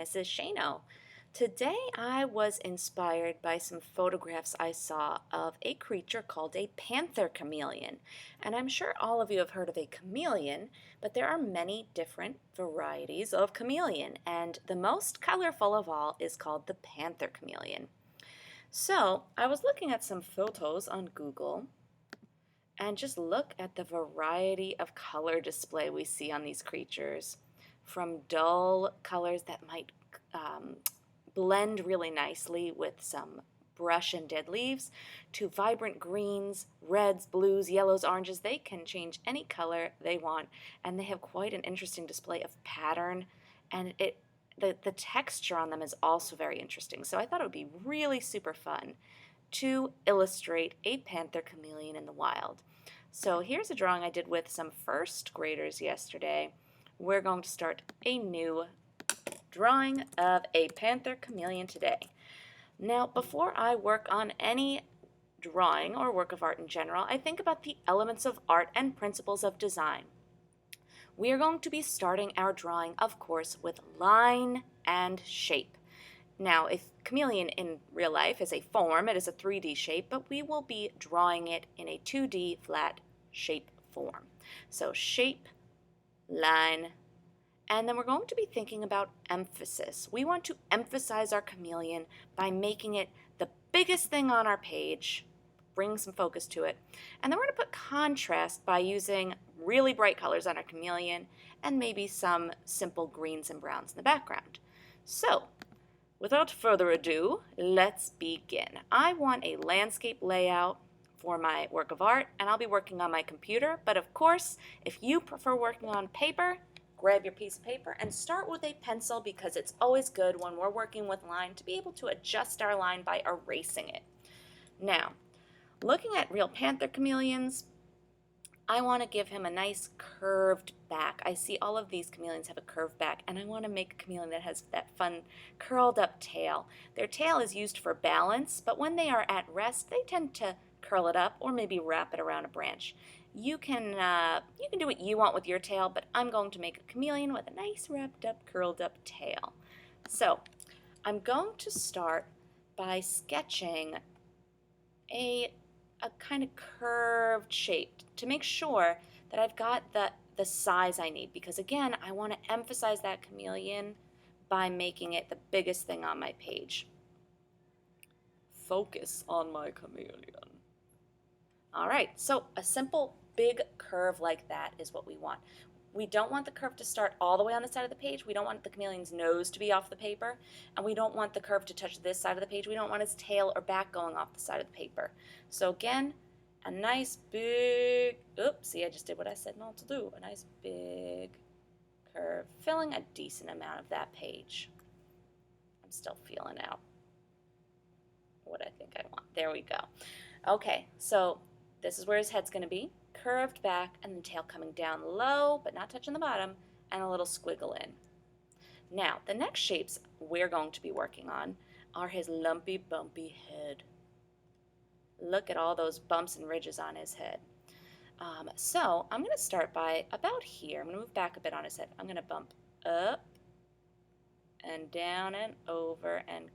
Mrs. Shano. Today I was inspired by some photographs I saw of a creature called a panther chameleon. And I'm sure all of you have heard of a chameleon, but there are many different varieties of chameleon, and the most colorful of all is called the panther chameleon. So I was looking at some photos on Google and just look at the variety of color display we see on these creatures. From dull colors that might blend really nicely with some brush and dead leaves, to vibrant greens, reds, blues, yellows, oranges. They can change any color they want, and they have quite an interesting display of pattern, and the texture on them is also very interesting. So I thought it would be really super fun to illustrate a panther chameleon in the wild. So here's a drawing I did with some first graders yesterday. We're going to start a new drawing of a panther chameleon today. Now, before I work on any drawing or work of art in general, I think about the elements of art and principles of design. We are going to be starting our drawing, of course, with line and shape. Now, if chameleon in real life is a form, it is a 3D shape, but we will be drawing it in a 2D flat shape form. So shape, line, and then we're going to be thinking about emphasis. We want to emphasize our chameleon by making it the biggest thing on our page, bring some focus to it. And then we're going to put contrast by using really bright colors on our chameleon and maybe some simple greens and browns in the background. So, without further ado, let's begin. I want a landscape layout for my work of art, and I'll be working on my computer, but of course, if you prefer working on paper, grab your piece of paper and start with a pencil, because it's always good when we're working with line to be able to adjust our line by erasing it. Now, looking at real panther chameleons, I want to give him a nice curved back. I see all of these chameleons have a curved back, and I want to make a chameleon that has that fun curled up tail. Their tail is used for balance, but when they are at rest, they tend to curl it up or maybe wrap it around a branch. You can do what you want with your tail, but I'm going to make a chameleon with a nice wrapped up, curled up tail. So I'm going to start by sketching a kind of curved shape to make sure that I've got the size I need, because again, I want to emphasize that chameleon by making it the biggest thing on my page. Focus on my chameleon. All right, so a simple big curve like that is what we want. We don't want the curve to start all the way on the side of the page. We don't want the chameleon's nose to be off the paper, and we don't want the curve to touch this side of the page. We don't want his tail or back going off the side of the paper. So again, a nice big, oops, see, I just did what I said not to do. A nice big curve, filling a decent amount of that page. I'm still feeling out what I think I want. There we go. Okay, so this is where his head's going to be. Curved back and the tail coming down low but not touching the bottom, and a little squiggle in. Now, the next shapes we're going to be working on are his lumpy, bumpy head. Look at all those bumps and ridges on his head. So I'm going to start by about here. I'm going to move back a bit on his head. I'm going to bump up and down and over and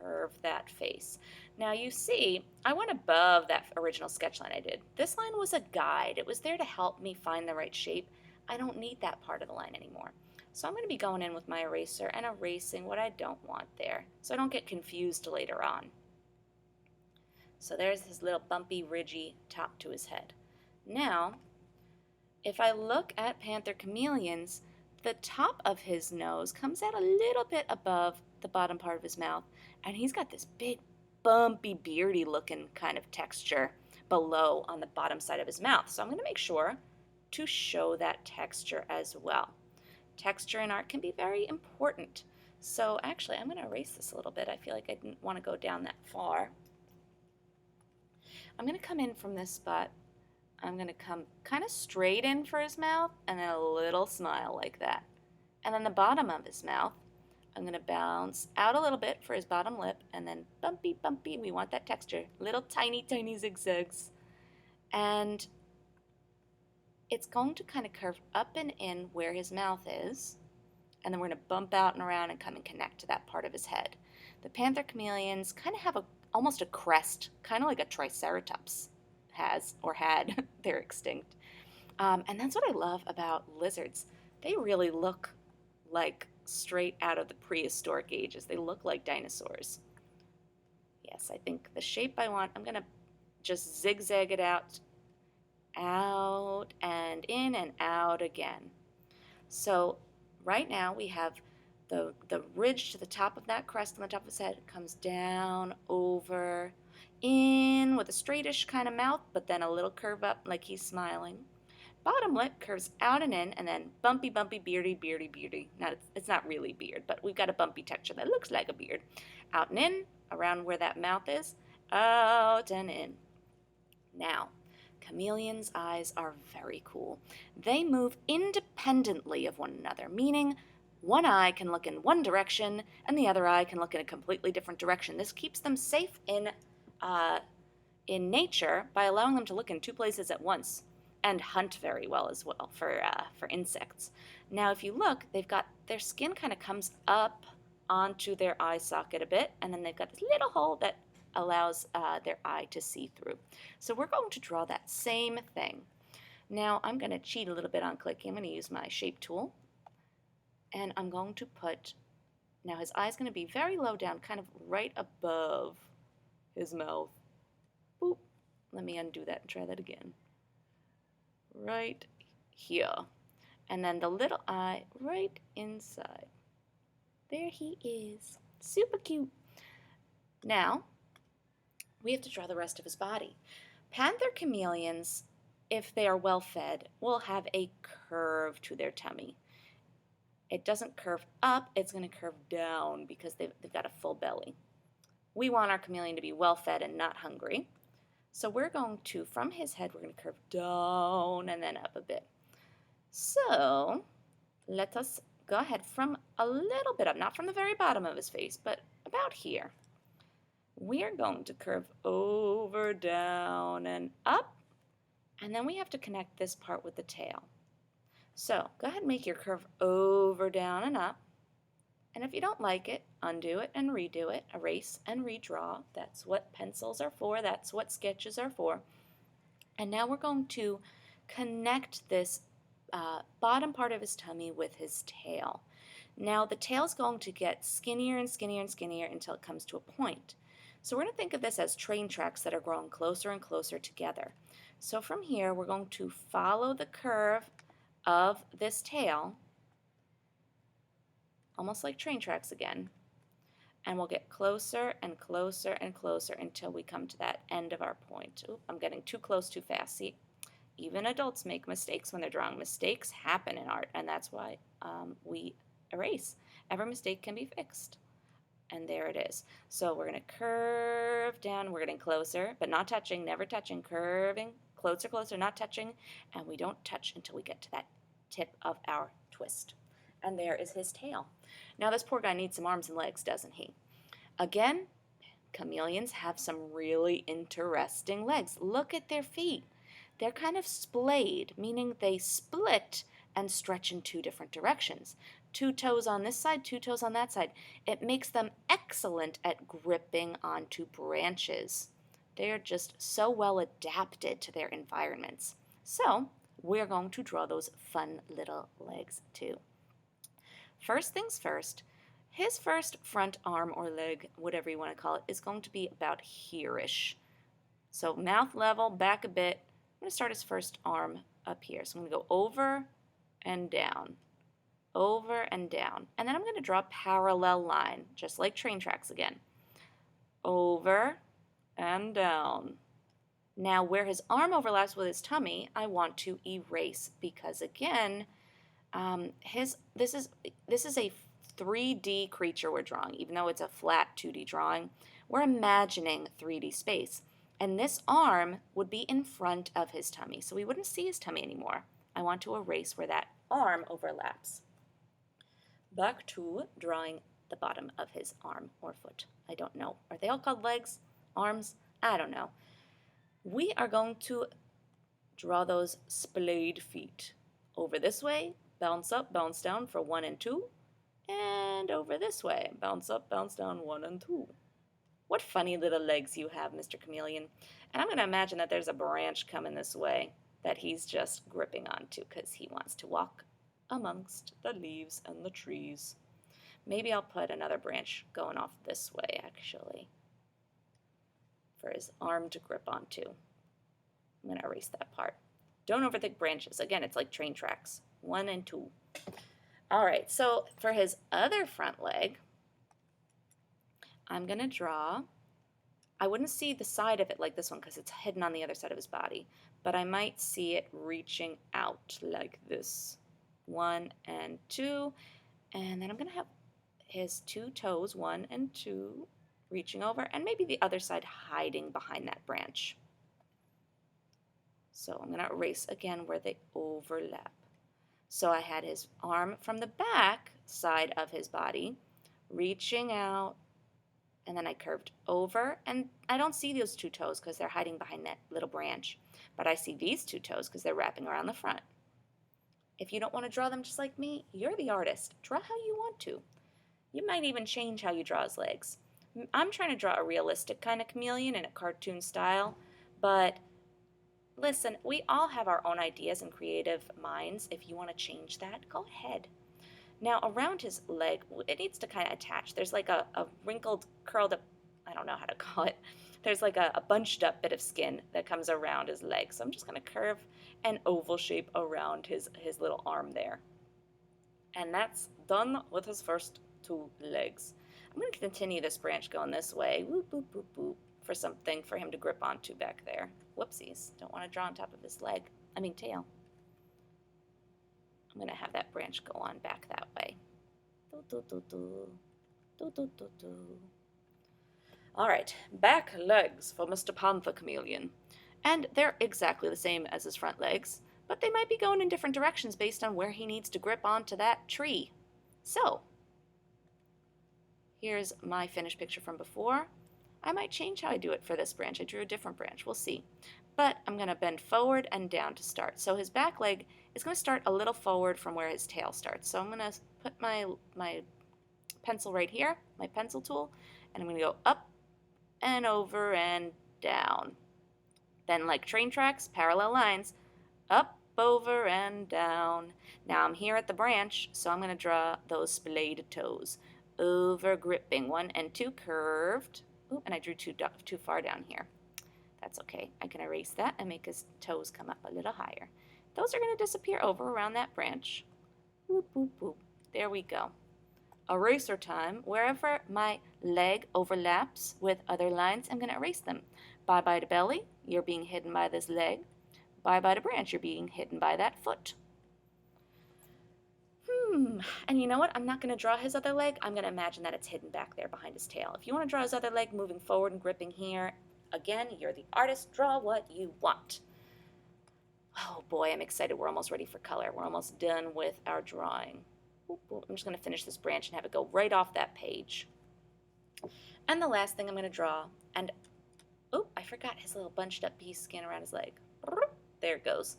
curve that face. Now you see, I went above that original sketch line I did. This line was a guide. It was there to help me find the right shape. I don't need that part of the line anymore. So I'm going to be going in with my eraser and erasing what I don't want there, so I don't get confused later on. So there's his little bumpy, ridgy top to his head. Now, if I look at panther chameleons, the top of his nose comes out a little bit above the bottom part of his mouth, and he's got this big, bumpy, beardy looking kind of texture below on the bottom side of his mouth. So I'm going to make sure to show that texture as well. Texture in art can be very important. So actually, I'm going to erase this a little bit. I feel like I didn't want to go down that far. I'm going to come in from this spot. I'm going to come kind of straight in for his mouth, and then a little smile like that. And then the bottom of his mouth, I'm going to bounce out a little bit for his bottom lip, and then bumpy, bumpy. We want that texture. Little tiny, tiny zigzags. And it's going to kind of curve up and in where his mouth is. and then we're going to bump out and around and come and connect to that part of his head. The panther chameleons kind of have almost a crest, kind of like a triceratops has or had. They're extinct. And that's what I love about lizards. They really look like straight out of the prehistoric ages. They look like dinosaurs. Yes, I think the shape I want, I'm going to just zigzag it out and in and out again. So right now we have the ridge to the top of that crest on the top of his head comes down, over, in with a straightish kind of mouth, but then a little curve up like he's smiling. Bottom lip curves out and in, and then bumpy, bumpy, beardy, beardy, beardy. Now, it's not really beard, but we've got a bumpy texture that looks like a beard. Out and in, around where that mouth is, out and in. Now, chameleons' eyes are very cool. They move independently of one another, meaning one eye can look in one direction and the other eye can look in a completely different direction. This keeps them safe in nature by allowing them to look in two places at once and hunt very well as well for insects. Now, if you look, they've got their skin kind of comes up onto their eye socket a bit, and then they've got this little hole that allows their eye to see through. So we're going to draw that same thing. Now, I'm going to cheat a little bit on clicking. I'm going to use my shape tool, and I'm going to put, now his eye's going to be very low down, kind of right above his mouth. Boop. Let me undo that and try that again. Right here. And then the little eye right inside. There he is. Super cute. Now, we have to draw the rest of his body. Panther chameleons, if they are well fed, will have a curve to their tummy. It doesn't curve up, it's going to curve down because they've got a full belly. We want our chameleon to be well fed and not hungry. So we're going to, from his head, we're going to curve down and then up a bit. So let us go ahead from a little bit up, not from the very bottom of his face, but about here. We're going to curve over, down, and up, and then we have to connect this part with the tail. So go ahead and make your curve over, down, and up. And if you don't like it, undo it and redo it, erase and redraw. That's what pencils are for, that's what sketches are for. And now we're going to connect this bottom part of his tummy with his tail. Now the tail's going to get skinnier and skinnier and skinnier until it comes to a point. So we're going to think of this as train tracks that are growing closer and closer together. So from here, we're going to follow the curve of this tail, almost like train tracks again, and we'll get closer and closer and closer until we come to that end of our point. Oop, I'm getting too close too fast. See, even adults make mistakes when they're drawing. Mistakes happen in art, and that's why we erase. Every mistake can be fixed. And there it is. So we're going to curve down. We're getting closer, but not touching, never touching, curving, closer, closer, not touching, and we don't touch until we get to that tip of our twist. And there is his tail. Now this poor guy needs some arms and legs, doesn't he? Again, chameleons have some really interesting legs. Look at their feet. They're kind of splayed, meaning they split and stretch in two different directions. 2 toes on this side, 2 toes on that side. It makes them excellent at gripping onto branches. They are just so well adapted to their environments. So we're going to draw those fun little legs too. First things first, his first front arm or leg, whatever you want to call it, is going to be about here-ish. So mouth level, back a bit. I'm going to start his first arm up here. So I'm going to go over and down, over and down. And then I'm going to draw a parallel line, just like train tracks again. Over and down. Now where his arm overlaps with his tummy, I want to erase because again, this is a 3D creature we're drawing, even though it's a flat 2D drawing. We're imagining 3D space. And this arm would be in front of his tummy, so we wouldn't see his tummy anymore. I want to erase where that arm overlaps. Back to drawing the bottom of his arm or foot. I don't know. Are they all called legs? Arms? I don't know. We are going to draw those splayed feet. Over this way, bounce up, bounce down for 1 and 2. And over this way. Bounce up, bounce down, 1 and 2. What funny little legs you have, Mr. Chameleon. And I'm going to imagine that there's a branch coming this way that he's just gripping onto because he wants to walk amongst the leaves and the trees. Maybe I'll put another branch going off this way, actually, for his arm to grip onto. I'm going to erase that part. Don't overthink branches. Again, it's like train tracks. 1 and 2. All right, so for his other front leg, I'm going to draw, I wouldn't see the side of it like this one because it's hidden on the other side of his body, but I might see it reaching out like this. 1 and 2, and then I'm going to have his 2 toes, 1 and 2, reaching over, and maybe the other side hiding behind that branch. So I'm going to erase again where they overlap. So I had his arm from the back side of his body, reaching out, and then I curved over, and I don't see those 2 toes because they're hiding behind that little branch, but I see these 2 toes because they're wrapping around the front. If you don't want to draw them just like me, you're the artist. Draw how you want to. You might even change how you draw his legs. I'm trying to draw a realistic kind of chameleon in a cartoon style, but listen, we all have our own ideas and creative minds. If you want to change that, go ahead. Now, around his leg, it needs to kind of attach. There's like a wrinkled, curled up, I don't know how to call it. There's like a bunched up bit of skin that comes around his leg. So I'm just going to curve an oval shape around his little arm there. And that's done with his first 2 legs. I'm going to continue this branch going this way. Whoop, boop, boop, boop, for something for him to grip onto back there. Whoopsies. Don't want to draw on top of his tail. I'm going to have that branch go on back that way. All right, back legs for Mr. Panther Chameleon. And they're exactly the same as his front legs, but they might be going in different directions based on where he needs to grip onto that tree. So, here's my finished picture from before. I might change how I do it for this branch. I drew a different branch. We'll see. But I'm going to bend forward and down to start. So his back leg is going to start a little forward from where his tail starts. So I'm going to put my pencil right here, my pencil tool, and I'm going to go up and over and down. Then, like train tracks, parallel lines, up, over, and down. Now I'm here at the branch, so I'm going to draw those splayed toes. Over gripping, 1 and 2 curved. Ooh, and I drew too far down here. That's okay. I can erase that and make his toes come up a little higher. Those are going to disappear over around that branch. Boop, boop, boop. There we go. Eraser time. Wherever my leg overlaps with other lines, I'm going to erase them. Bye-bye to belly. You're being hidden by this leg. Bye-bye to branch. You're being hidden by that foot. And you know what? I'm not going to draw his other leg. I'm going to imagine that it's hidden back there behind his tail. If you want to draw his other leg moving forward and gripping here, again, you're the artist. Draw what you want. Oh boy, I'm excited. We're almost ready for color. We're almost done with our drawing. I'm just going to finish this branch and have it go right off that page. And the last thing I'm going to draw, and oh, I forgot his little bunched up piece of skin around his leg. There it goes.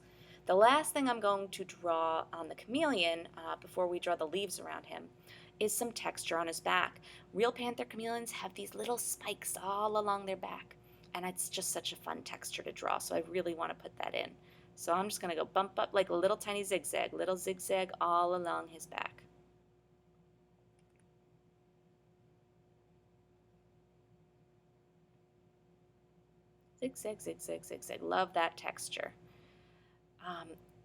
The last thing I'm going to draw on the chameleon, before we draw the leaves around him, is some texture on his back. Real panther chameleons have these little spikes all along their back, and it's just such a fun texture to draw, so I really want to put that in. So I'm just going to go bump up like a little tiny zigzag, little zigzag all along his back. Zigzag, zigzag, zigzag. Love that texture.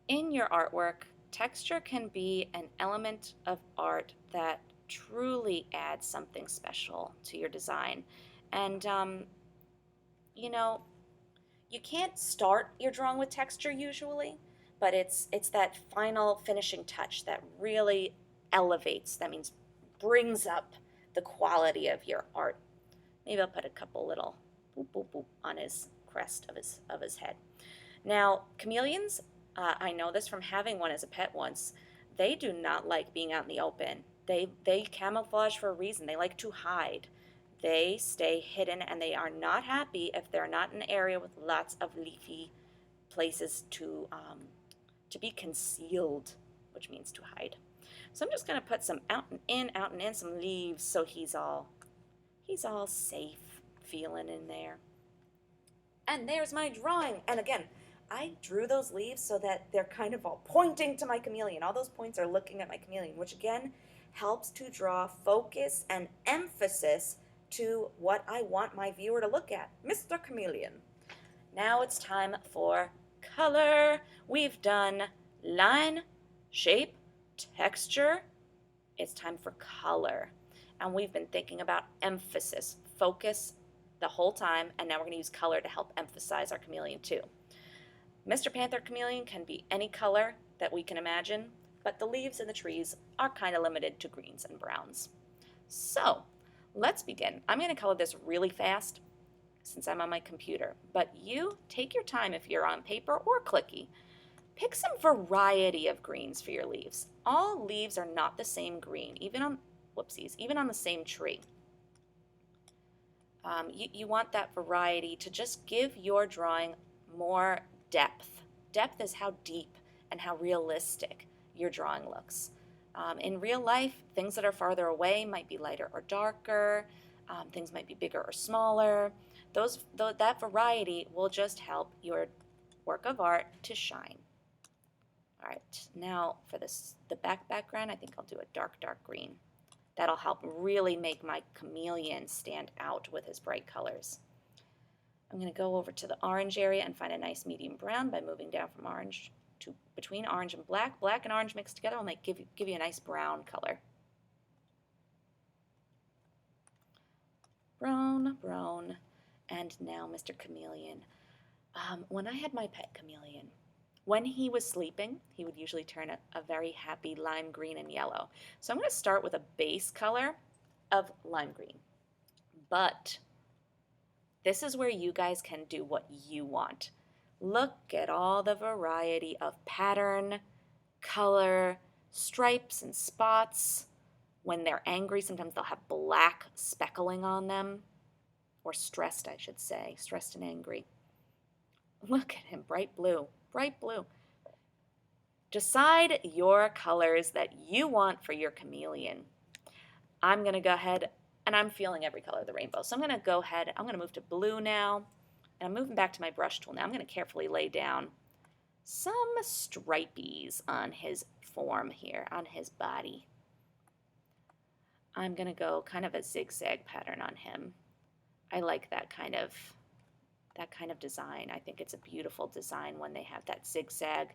In your artwork, texture can be an element of art that truly adds something special to your design. And, you know, you can't start your drawing with texture usually, but it's that final finishing touch that really elevates, that means brings up the quality of your art. Maybe I'll put a couple little boop, boop, boop on his crest of his head. Now, chameleons, I know this from having one as a pet once, they do not like being out in the open. They camouflage for a reason. They like to hide. They stay hidden, and they are not happy if they're not in an area with lots of leafy places to be concealed, which means to hide. So I'm just going to put some out and in, some leaves so he's all safe feeling in there. And there's my drawing. And again, I drew those leaves so that they're kind of all pointing to my chameleon. All those points are looking at my chameleon, which again helps to draw focus and emphasis to what I want my viewer to look at, Mr. Chameleon. Now it's time for color. We've done line, shape, texture. It's time for color. And we've been thinking about emphasis, focus the whole time, and now we're going to use color to help emphasize our chameleon too. Mr. Panther Chameleon can be any color that we can imagine, but the leaves and the trees are kind of limited to greens and browns. So let's begin. I'm going to color this really fast since I'm on my computer, but you take your time if you're on paper or clicky. Pick some variety of greens for your leaves. All leaves are not the same green, even on the same tree. You want that variety to just give your drawing more depth. Depth is how deep and how realistic your drawing looks. In real life, things that are farther away might be lighter or darker. Things might be bigger or smaller. That variety will just help your work of art to shine. All right, now for the background, I think I'll do a dark green. That'll help really make my chameleon stand out with his bright colors. I'm going to go over to the orange area and find a nice medium brown by moving down from orange to between orange and black. Black and orange mixed together will give you a nice brown color. Brown, and now Mr. Chameleon. When I had my pet chameleon, when he was sleeping, he would usually turn a very happy lime green and yellow. So I'm going to start with a base color of lime green. But this is where you guys can do what you want. Look at all the variety of pattern, color, stripes, and spots. When they're angry, sometimes they'll have black speckling on them. Or stressed, I should say. Stressed and angry. Look at him, bright blue. Bright blue. Decide your colors that you want for your chameleon. I'm going to go ahead, and I'm feeling every color of the rainbow. So I'm going to go ahead, I'm going to move to blue now, and I'm moving back to my brush tool now. I'm going to carefully lay down some stripies on his form here, on his body. I'm going to go kind of a zigzag pattern on him. I like that kind of design. I think it's a beautiful design when they have that zigzag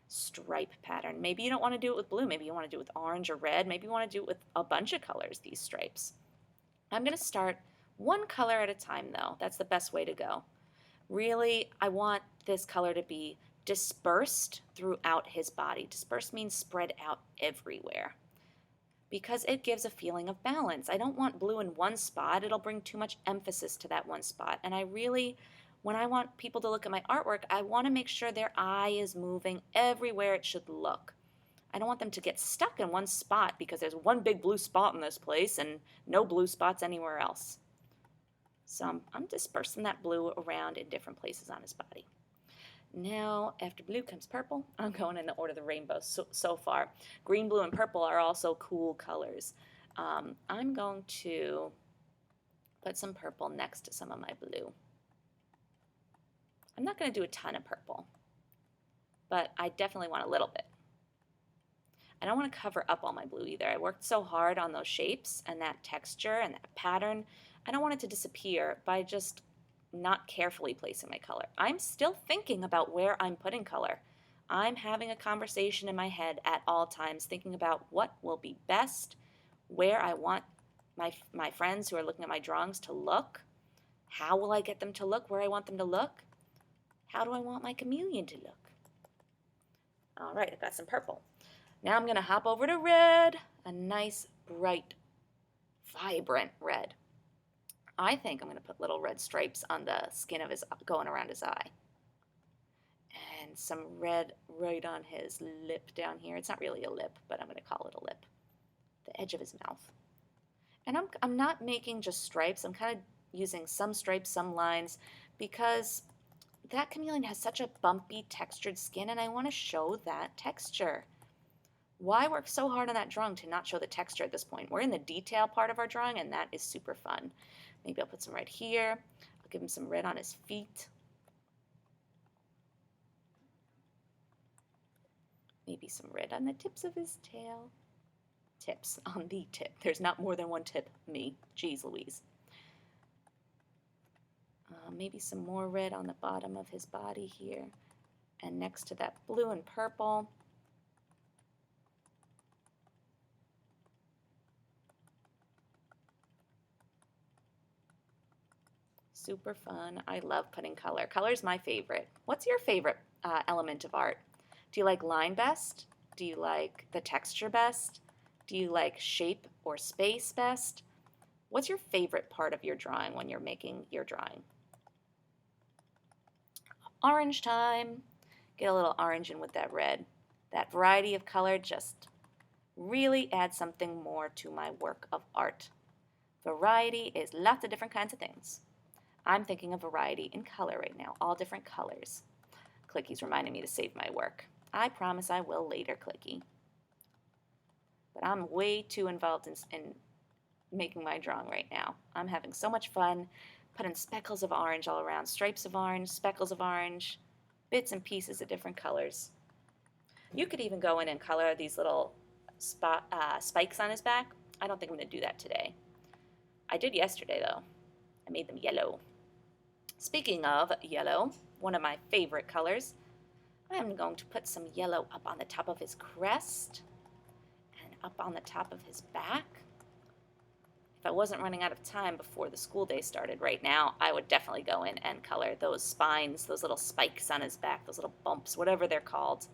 stripe pattern. Maybe you don't want to do it with blue. Maybe you want to do it with orange or red. Maybe you want to do it with a bunch of colors, these stripes. I'm going to start one color at a time, though. That's the best way to go. Really, I want this color to be dispersed throughout his body. Dispersed means spread out everywhere, because it gives a feeling of balance. I don't want blue in one spot. It'll bring too much emphasis to that one spot. And when I want people to look at my artwork, I want to make sure their eye is moving everywhere it should look. I don't want them to get stuck in one spot because there's one big blue spot in this place and no blue spots anywhere else. So I'm dispersing that blue around in different places on his body. Now, after blue comes purple. I'm going in the order of the rainbow so far. Green, blue, and purple are also cool colors. I'm going to put some purple next to some of my blue. I'm not going to do a ton of purple, but I definitely want a little bit. I don't want to cover up all my blue either. I worked so hard on those shapes and that texture and that pattern. I don't want it to disappear by just not carefully placing my color. I'm still thinking about where I'm putting color. I'm having a conversation in my head at all times, thinking about what will be best, where I want my friends who are looking at my drawings to look. How will I get them to look where I want them to look? How do I want my chameleon to look? All right, I've got some purple. Now I'm going to hop over to red, a nice, bright, vibrant red. I think I'm going to put little red stripes on the skin of going around his eye. And some red right on his lip down here. It's not really a lip, but I'm going to call it a lip. The edge of his mouth. And I'm not making just stripes. I'm kind of using some stripes, some lines, because that chameleon has such a bumpy, textured skin, and I want to show that texture. Why work so hard on that drawing to not show the texture at this point? We're in the detail part of our drawing, and that is super fun. Maybe I'll put some red here. I'll give him some red on his feet. Maybe some red on the tips of his tail. Tips on the tip. There's not more than one tip. Me. Jeez Louise. Maybe some more red on the bottom of his body here. And next to that blue and purple. Super fun. I love putting color. Color's my favorite. What's your favorite element of art? Do you like line best? Do you like the texture best? Do you like shape or space best? What's your favorite part of your drawing when you're making your drawing? Orange time. Get a little orange in with that red. That variety of color just really adds something more to my work of art. Variety is lots of different kinds of things. I'm thinking of variety in color right now, all different colors. Clicky's reminding me to save my work. I promise I will later, Clicky. But I'm way too involved in making my drawing right now. I'm having so much fun putting speckles of orange all around, stripes of orange, speckles of orange, bits and pieces of different colors. You could even go in and color these little spikes on his back. I don't think I'm going to do that today. I did yesterday, though. I made them yellow. Speaking of yellow, one of my favorite colors, I'm going to put some yellow up on the top of his crest and up on the top of his back. If I wasn't running out of time before the school day started right now, I would definitely go in and color those spines, those little spikes on his back, those little bumps, whatever they're called.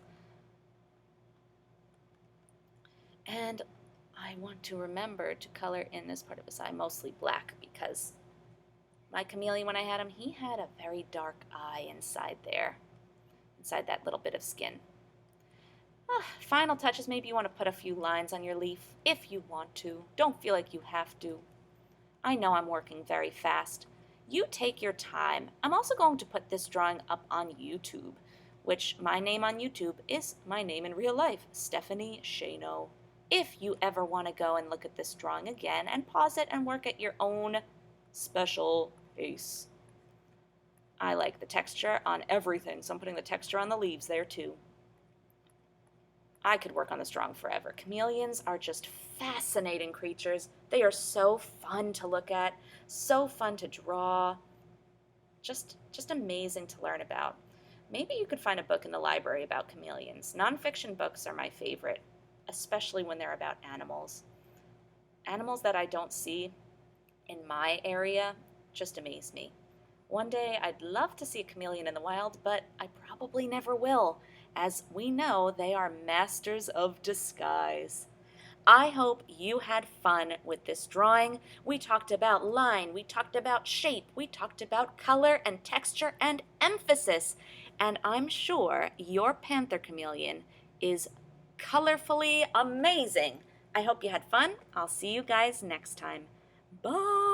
And I want to remember to color in this part of his eye mostly black because my chameleon, when I had him, he had a very dark eye inside there, inside that little bit of skin. Final touches, maybe you want to put a few lines on your leaf if you want to. Don't feel like you have to. I know I'm working very fast. You take your time. I'm also going to put this drawing up on YouTube, which my name on YouTube is my name in real life, Stephanie Shano. If you ever want to go and look at this drawing again and pause it and work at your own special pace. I like the texture on everything, so I'm putting the texture on the leaves there too. I could work on this drawing forever. Chameleons are just fascinating creatures. They are so fun to look at, so fun to draw, just amazing to learn about. Maybe you could find a book in the library about chameleons. Nonfiction books are my favorite, especially when they're about animals. Animals that I don't see in my area just amaze me. One day I'd love to see a chameleon in the wild, but I probably never will. As we know, they are masters of disguise. I hope you had fun with this drawing. We talked about line, we talked about shape, we talked about color and texture and emphasis. And I'm sure your panther chameleon is colorfully amazing. I hope you had fun. I'll see you guys next time. Bye!